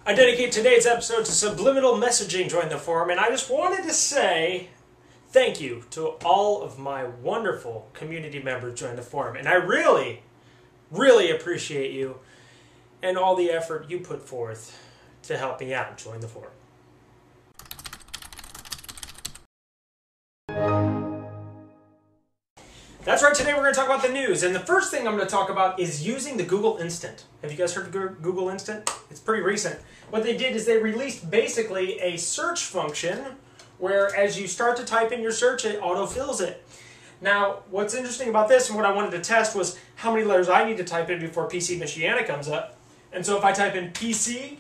I dedicate today's episode to subliminal messaging join the forum, and I just wanted to say thank you to all of my wonderful community members join the forum, and I really, really appreciate you and all the effort you put forth to help me out join the forum. That's right, today we're going to talk about the news, and the first thing I'm going to talk about is using the Google Instant. Have you guys heard of Google Instant? It's pretty recent. What they did is they released basically a search function where as you start to type in your search, it autofills it. Now, what's interesting about this and what I wanted to test was how many letters I need to type in before PC Michiana comes up. And so if I type in PC,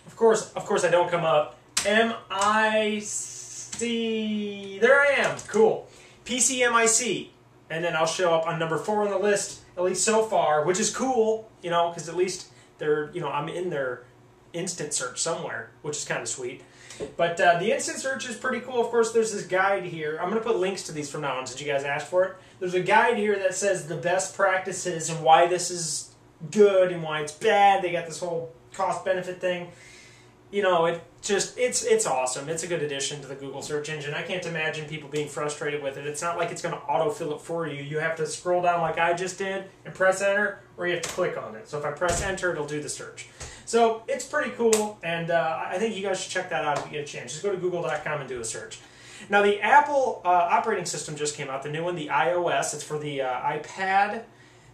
of course I don't come up. M-I-C, there I am, cool. PC-M-I-C. And then I'll show up on number 4 on the list, at least so far, which is cool, you know, because at least they're, you know, I'm in their instant search somewhere, which is kind of sweet. But the instant search is pretty cool. Of course, there's this guide here. I'm going to put links to these from now on since you guys asked for it. There's a guide here that says the best practices and why this is good and why it's bad. They got this whole cost-benefit thing. You know, it's awesome. It's a good addition to the Google search engine. I can't imagine people being frustrated with it. It's not like it's going to autofill it for you. You have to scroll down like I just did and press enter, or you have to click on it. So if I press enter, it'll do the search. So it's pretty cool, and I think you guys should check that out if you get a chance. Just go to google.com and do a search. Now, the Apple operating system just came out, the new one, the iOS. It's for the iPad,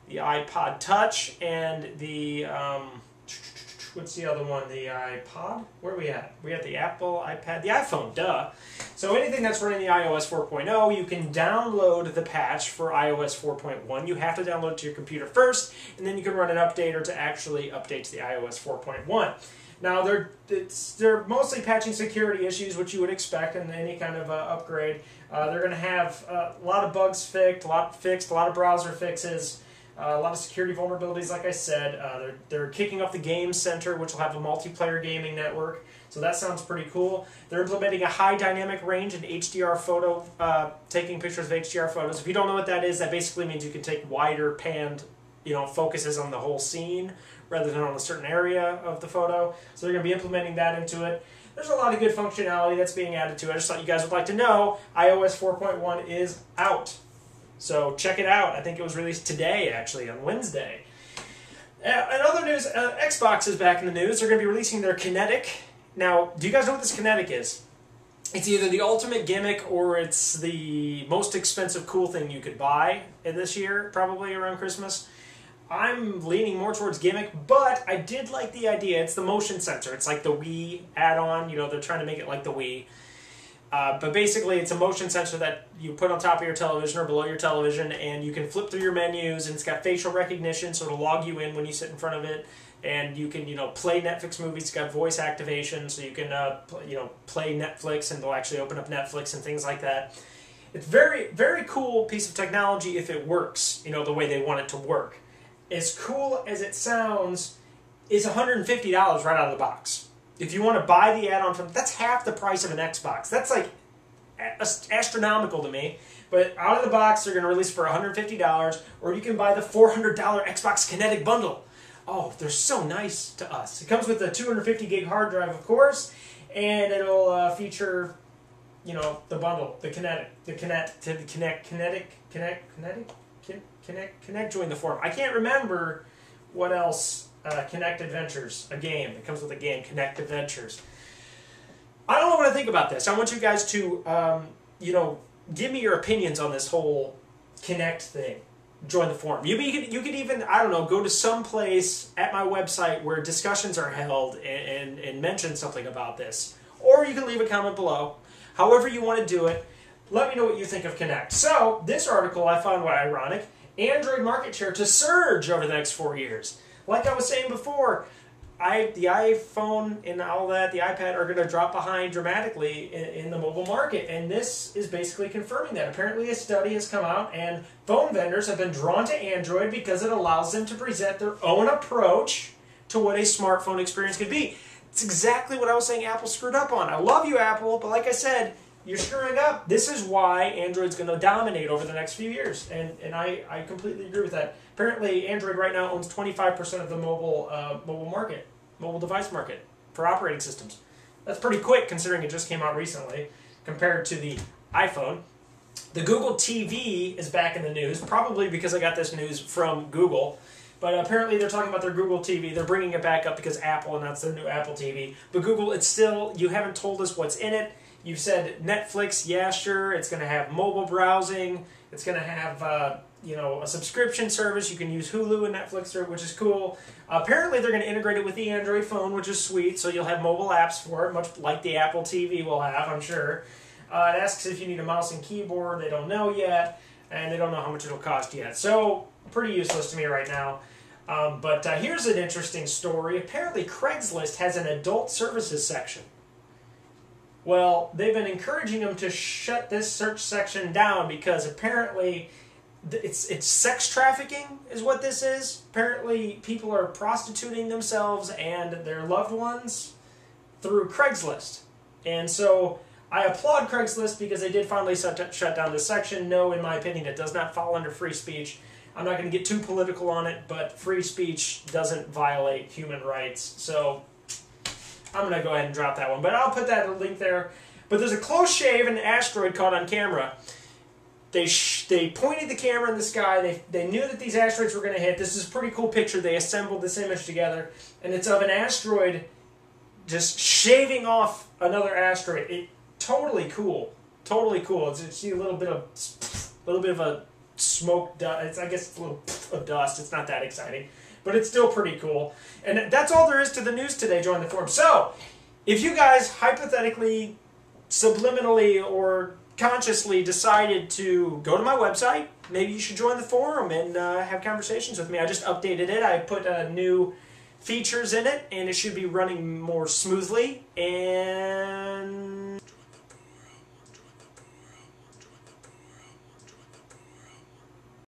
the iPod Touch, and the... what's the other one? The iPod? Where are we at? We at the Apple, iPad, the iPhone, duh. So anything that's running the iOS 4.0, you can download the patch for iOS 4.1. You have to download it to your computer first, and then you can run an updater to actually update to the iOS 4.1. Now, they're mostly patching security issues, which you would expect in any kind of upgrade. They're going to have a lot of bugs fixed, a lot of browser fixes. A lot of security vulnerabilities, like I said. They're kicking off the Game Center, which will have a multiplayer gaming network. So that sounds pretty cool. They're implementing a high dynamic range in HDR photo, taking pictures of HDR photos. If you don't know what that is, that basically means you can take wider panned, you know, focuses on the whole scene rather than on a certain area of the photo. So they're going to be implementing that into it. There's a lot of good functionality that's being added to it. I just thought you guys would like to know iOS 4.1 is out. So check it out. I think it was released today, actually, on Wednesday. In other news, Xbox is back in the news. They're going to be releasing their Kinetic. Now, do you guys know what this Kinetic is? It's either the ultimate gimmick or it's the most expensive cool thing you could buy this year, probably around Christmas. I'm leaning more towards gimmick, but I did like the idea. It's the motion sensor. It's like the Wii add-on. You know, they're trying to make it like the Wii. But basically, it's a motion sensor that you put on top of your television or below your television, and you can flip through your menus, and it's got facial recognition, so it'll log you in when you sit in front of it, and you can, you know, play Netflix movies. It's got voice activation, so you can, you know, play Netflix, and they'll actually open up Netflix and things like that. It's very, very cool piece of technology if it works, you know, the way they want it to work. As cool as it sounds, is $150 right out of the box. If you want to buy the add-on from, that's half the price of an Xbox. That's like astronomical to me. But out of the box, they're going to release it for $150, or you can buy the $400 Xbox Kinetic bundle. Oh, they're so nice to us. It comes with a 250 gig hard drive, of course, and it'll feature, you know, the bundle, the Kinetic, Kinect join the forum. I can't remember what else. Kinect Adventures, a game. It comes with a game, Kinect Adventures. I don't know what I think about this. I want you guys to, you know, give me your opinions on this whole Kinect thing. Join the forum. You could even, I don't know, go to some place at my website where discussions are held and mention something about this. Or you can leave a comment below. However you want to do it, let me know what you think of Kinect. So, this article I found ironic. Android market share to surge over the next 4 years. Like I was saying before, the iPhone and all that, the iPad are going to drop behind dramatically in the mobile market. And this is basically confirming that. Apparently a study has come out and phone vendors have been drawn to Android because it allows them to present their own approach to what a smartphone experience could be. It's exactly what I was saying Apple screwed up on. I love you, Apple, but like I said, you're screwing up. This is why Android's going to dominate over the next few years. And I completely agree with that. Apparently, Android right now owns 25% of the mobile mobile device market for operating systems. That's pretty quick considering it just came out recently compared to the iPhone. The Google TV is back in the news, probably because I got this news from Google. But apparently they're talking about their Google TV. They're bringing it back up because Apple announced their new Apple TV. But Google, it's still, you haven't told us what's in it. You've said Netflix, yeah, sure. It's going to have mobile browsing. It's going to have, you know, a subscription service. You can use Hulu and Netflix, which is cool. Apparently they're going to integrate it with the Android phone, which is sweet. So you'll have mobile apps for it, much like the Apple TV will have, I'm sure. It asks if you need a mouse and keyboard. They don't know yet. And they don't know how much it'll cost yet. So pretty useless to me right now. But here's an interesting story. Apparently Craigslist has an adult services section. Well, they've been encouraging them to shut this search section down because apparently it's sex trafficking is what this is. Apparently people are prostituting themselves and their loved ones through Craigslist. And so I applaud Craigslist because they did finally shut down this section. No, in my opinion, it does not fall under free speech. I'm not going to get too political on it, but free speech doesn't violate human rights. So I'm going to go ahead and drop that one. But I'll put that link there. But there's a close shave and an asteroid caught on camera. They pointed the camera in the sky. They knew that these asteroids were going to hit. This is a pretty cool picture. They assembled this image together. And it's of an asteroid just shaving off another asteroid. Totally cool. Totally cool. You see a little bit of a smoke dust. I guess it's a little of dust. It's not that exciting. But it's still pretty cool. And that's all there is to the news today. Join the forum. So, if you guys hypothetically, subliminally, or consciously decided to go to my website, maybe you should join the forum and have conversations with me. I just updated it. I put new features in it, and it should be running more smoothly. And